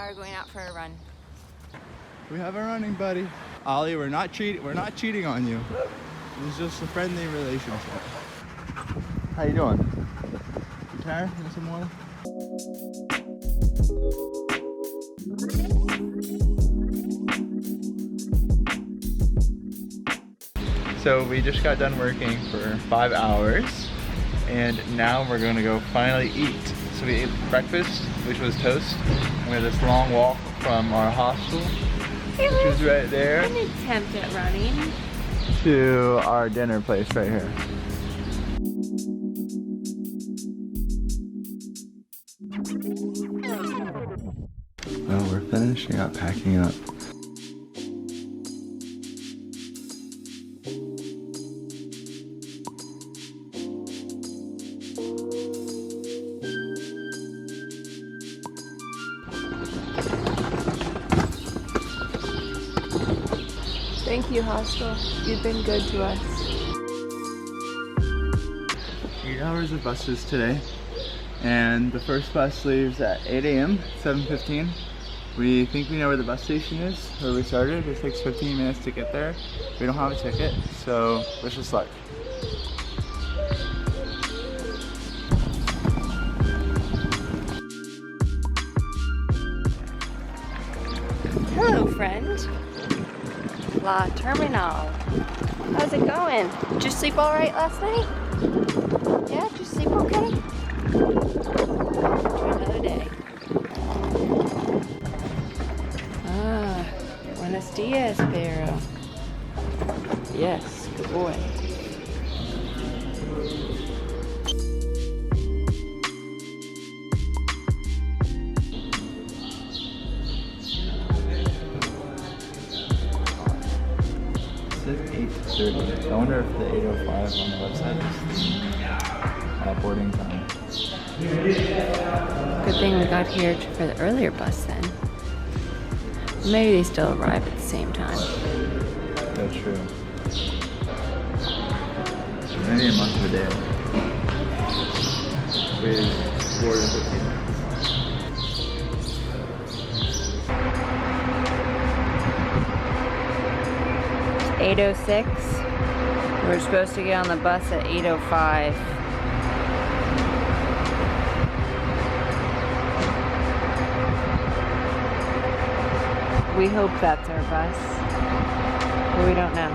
are going out for a run. We have a running buddy. Ollie, we're not cheating on you. It's just a friendly relationship. How you doing? You tired? You want some water? So we just got done working for 5 hours, and now we're going to go finally eat. So we ate breakfast, which was toast, and we had this long walk from our hostel, which is right there, An attempt at running, to our dinner place right here. Well, we're finishing up packing up. Thank you, hostel. You've been good to us. 8 hours of buses today, and the first bus leaves at 8 a.m., 7:15. We think we know where the bus station is, where we started. It takes 15 minutes to get there. We don't have a ticket, so wish us luck. Hello, friend. La Terminal. How's it going? Did you sleep all right last night? Yeah, did you sleep okay? To another day. Ah, buenos dias, Pero. Yes, good boy. It's 8:30. I wonder if the 8:05 on the website is the boarding time. Good thing we got here for the earlier bus then. Maybe they still arrive at the same time. That's true. Maybe in Montevideo. With 4 to 15 minutes. 8:06. We're supposed to get on the bus at 8:05. We hope that's our bus, but we don't know.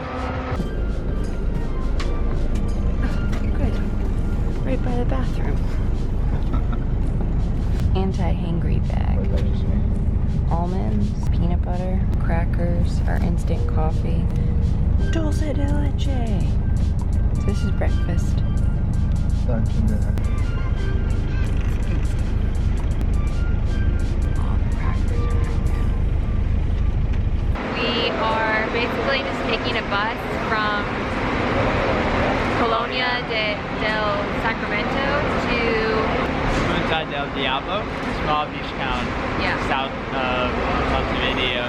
Oh, good. Right by the bathroom. Anti-hangry bag. What did that just mean? Almonds, peanut butter, crackers, our instant coffee. Dulce de leche. So this is breakfast. Lunch and dinner. All the crackers are right there. We are basically just taking a bus from Colonia del Sacramento to Punta del Diablo, small beach town south of Montevideo.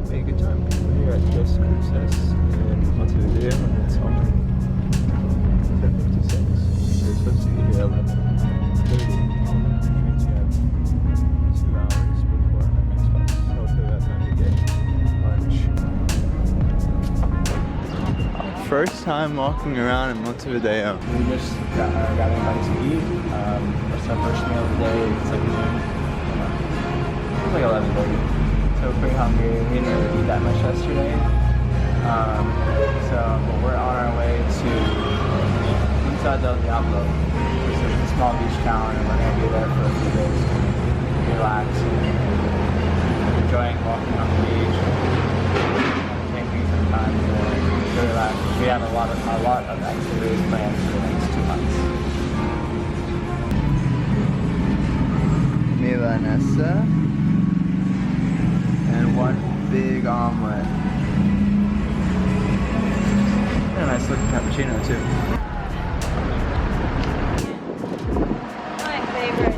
Hey, good time. We're here at Dos Cruces in Montevideo, and it's only 10:56. We're supposed to be here at 11:30. Means you have 2 hours before our next bus. Hopefully we have time to get lunch. First time walking around in Montevideo. We just got invited to eat. It's our first meal of the day. It's like noon. It was like 11:30. So we're pretty hungry. We didn't really eat that much yesterday. But we're on our way to Punta del Diablo, which is a small beach town, and we're going to be there for a few days, relaxing, enjoying walking on the beach, and taking some time to relax. We have a lot of activities planned for the next 2 months. Milanesa. And one big omelet. And a nice nice looking cappuccino too. My favorite.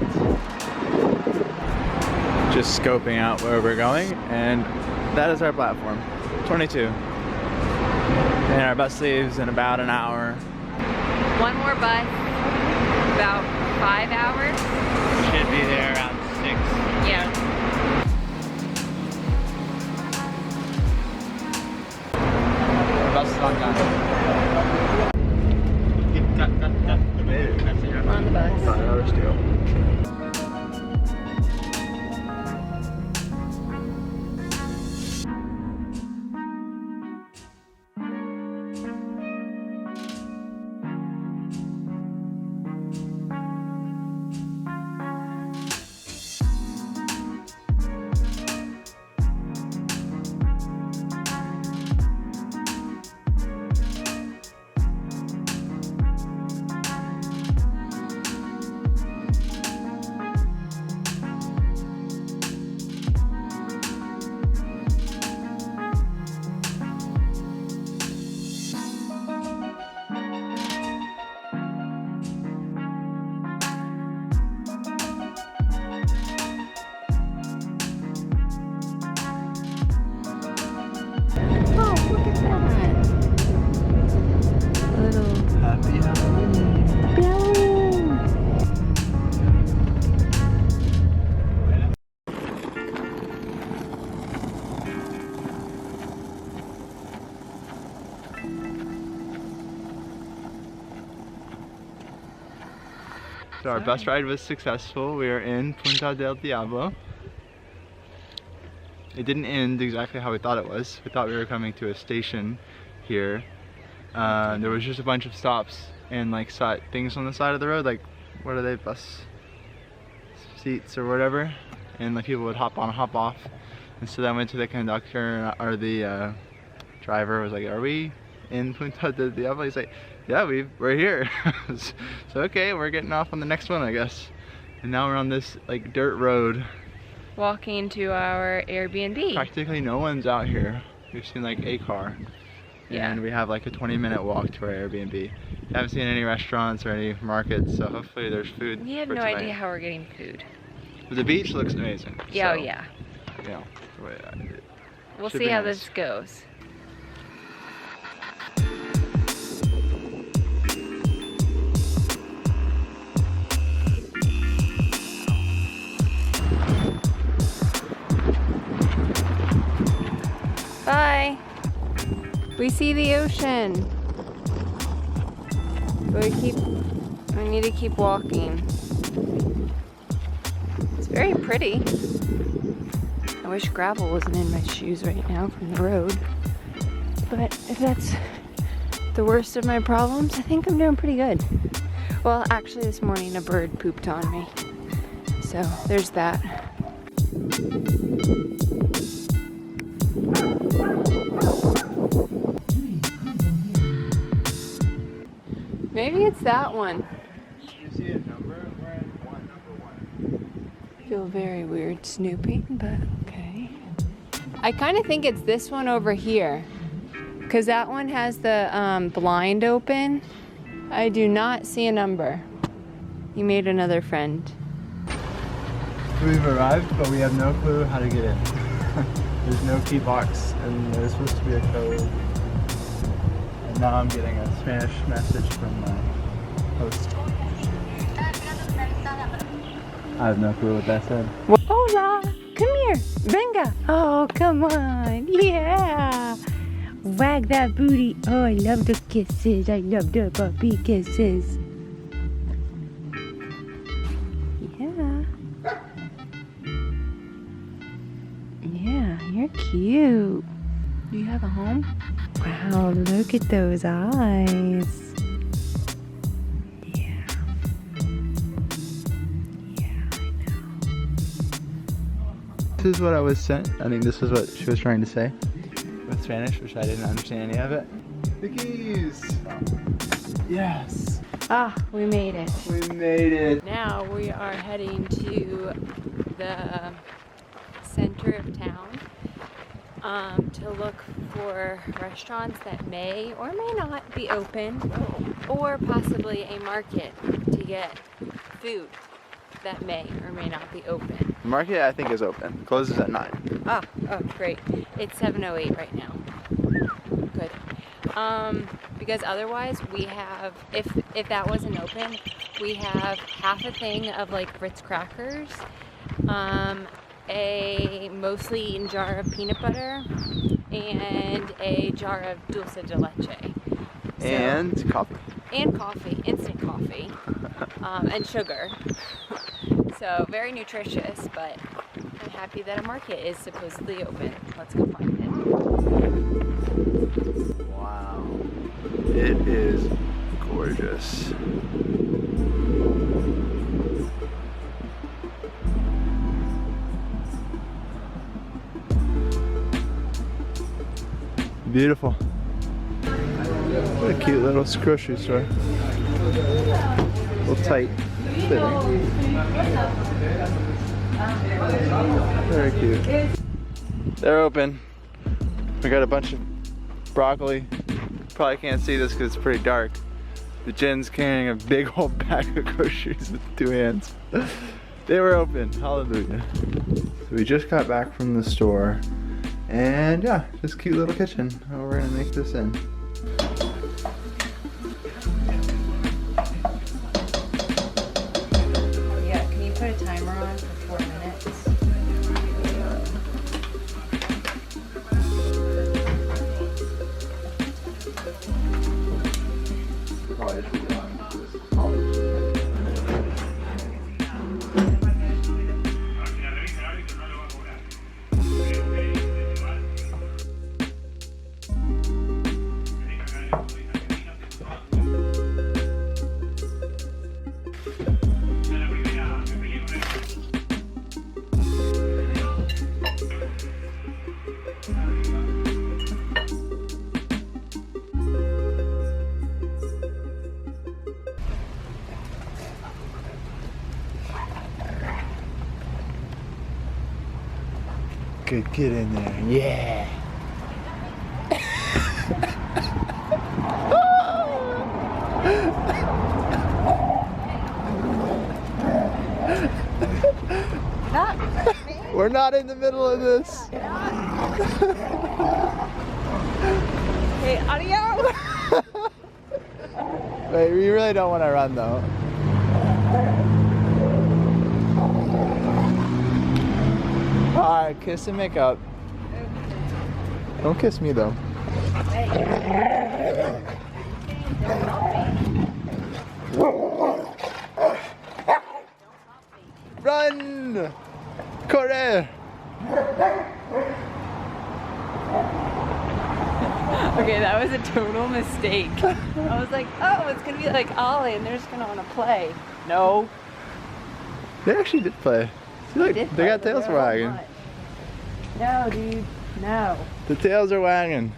Just scoping out where we're going, and that is our platform, 22. And our bus leaves in about an hour. One more bus, about 5 hours. Should be there around 6. Yeah. The bus is on time. We're on the bus. 5 hours to go. Oh, look at that. Little Happy Halloween. Halloween. So our bus ride was successful. We are in Punta del Diablo. It didn't end exactly how we thought it was. We thought we were coming to a station here. There was just a bunch of stops and like things on the side of the road, like what are they, bus seats or whatever, and like people would hop on, hop off. And so then I went to the conductor, or the driver was like, "Are we in Punta del Diablo?" He's like, "Yeah, we're here." So okay, we're getting off on the next one, I guess. And now we're on this like dirt road. Walking to our Airbnb. Practically no one's out here. We've seen like a car. Yeah. And we have like a 20-minute walk to our Airbnb. Haven't seen any restaurants or any markets, so hopefully there's food. We have for no tonight. idea how we're getting food. But the beach looks amazing. Yeah, so, oh yeah. You know, We'll should see be how nice. this goes. Bye. We see the ocean. But we need to keep walking. It's very pretty. I wish gravel wasn't in my shoes right now from the road. But if that's the worst of my problems, I think I'm doing pretty good. Well, actually this morning a bird pooped on me. So there's that. Maybe it's that one. You see a number? We're in number 1. Feel very weird snooping, but okay. I kind of think it's this one over here, because that one has the blind open. I do not see a number. You made another friend. We've arrived, but we have no clue how to get in. There's no key box, and there's supposed to be a code. And now I'm getting a Spanish message from my host. I have no clue what that said. Hola, come here, venga. Oh, come on, yeah. Wag that booty. Oh, I love the kisses. I love the puppy kisses. Yeah. Yeah, you're cute. Do you have a home? Wow, look at those eyes. Yeah. Yeah, I know. This is what I was sent. I think this is what she was trying to say with Spanish, which I didn't understand any of it. The keys! Yes! Ah, we made it. We made it! Now we are heading to the center of town. to look for restaurants that may or may not be open, or possibly a market to get food that may or may not be open. The market, I think, is open. Closes at 9. Oh, great. It's 7:08 right now. Good. Because otherwise we have, if that wasn't open, we have half a thing of like Ritz crackers, a mostly eaten jar of peanut butter, and a jar of dulce de leche. And coffee. And coffee, instant coffee, and sugar. So very nutritious, but I'm happy that a market is supposedly open. Let's go find it. Wow. It is gorgeous. Beautiful. What a cute little grocery store. A little tight fitting. Very cute. They're open. We got a bunch of broccoli. Probably can't see this because it's pretty dark. The Jen's carrying a big old bag of groceries with 2 hands. They were open. Hallelujah. So we just got back from the store. And yeah, this cute little kitchen. Oh, we're gonna make this in. Yeah, can you put a timer on for 4 minutes? Good, get in there. Yeah. We're not in the middle of this. Hey, adios! Wait, we really don't want to run though. Alright, kiss and make up. Don't kiss me though. Run! Corre! Okay, that was a total mistake. I was like, oh, it's gonna be like Ollie and they're just gonna wanna play. No. They actually did play. See, look, they got tails wagging. No, dude, no. The tails are wagging.